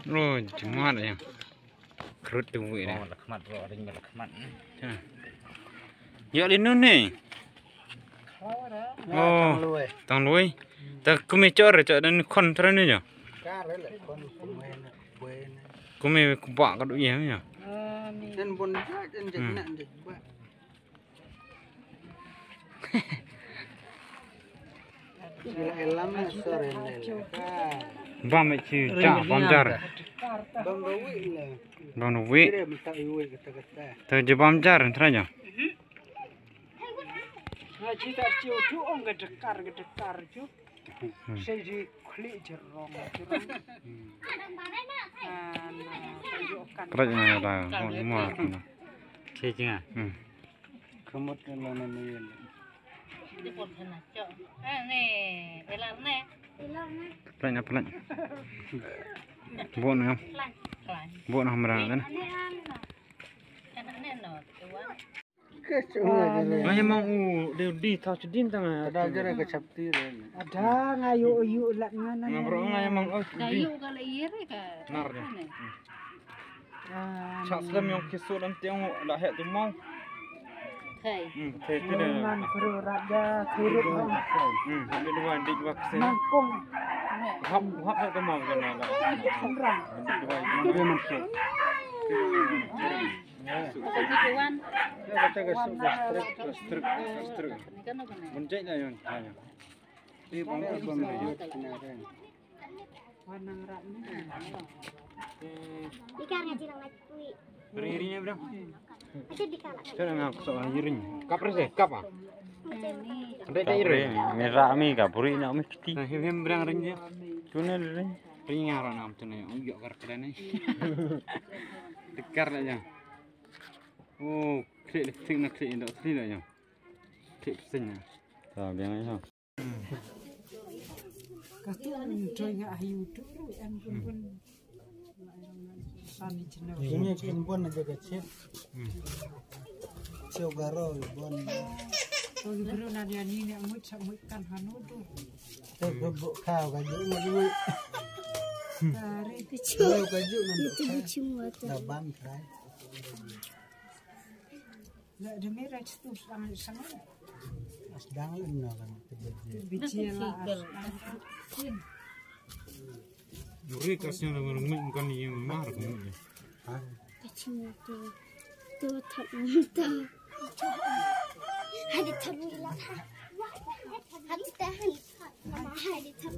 Rồi cuma ada yang kerut tu ni. Oh, lakmat roh, ring lakmat. Ya linun ni. Oh, tang lui. Tak kumi cor dan kon terus ni je. Kumi kubak kat dia ni. Dan pun dan nak je. Elam sore ni. Bam macam cak bam jar. Bang Rawi lah. Bam Rawi. Dia minta iwe kata-kata. Tu je bam jar terus je. Ngaji tak cium tu orang gedekar tu. Saya di klik jerong. Terus je lah. Muat. Cik cingah. Kemut nama ni. Di pun sana cok. Ni, elang ni. Pelan. Buat ni. Buat nak merah kan? Anak ni no, tuan. Mana mau dia di tahu cedin tengah. Ada ajar kecapti ni. Ada ngayu lak ngana. Ngabro ngai emang Kayu kalau iya ke. nar dia. Cak selam yang kisut dan tiang lah hek tu mau. Thầy. Thầy tu dia. Man kru raja kirut hong. Ada dua dik dua kesen. Mangkung Hap hek tu mau kan lah. semrang. Dua dia masuk. Tapi tuan. Ya kata struk. Ni kan apa ni? Mencet lah yang tanya. Di bangku pun ada. Wanang rak ni. Ikan ngaji nang kui. Berinya berang. Aja dikalak. Saya nak soal iring. Kap rese, kap ah. Ada dah iring. Merah mi kapuri nak mesti. Nah, hem berang ringnya. Tuna ring. Ring ngaran am tuna. Unjuk kar ni. Dekar aja. Oh, klik nak klik ndak sini aja. Klik pesennya. Tak biang aja. Katu joy ngak ayu tu an pun sani jenau. Ini kan pun aja kecil. Cio garo pun. So guru nadia ni nak mut kan hanu tu. Saya bubuk kau kajuk ni. Dari Kau kajuk nanti. Itu cuma tu. Dah bang try. la de merah tu sangat. Sedang lena kan terjadi. Biji la. Muri kasnya dengan rumit bukan yang mahar kan. Cuma tu. Tu tak muda. Hadi tahu lah. Hadi tahan. Hadi tahu.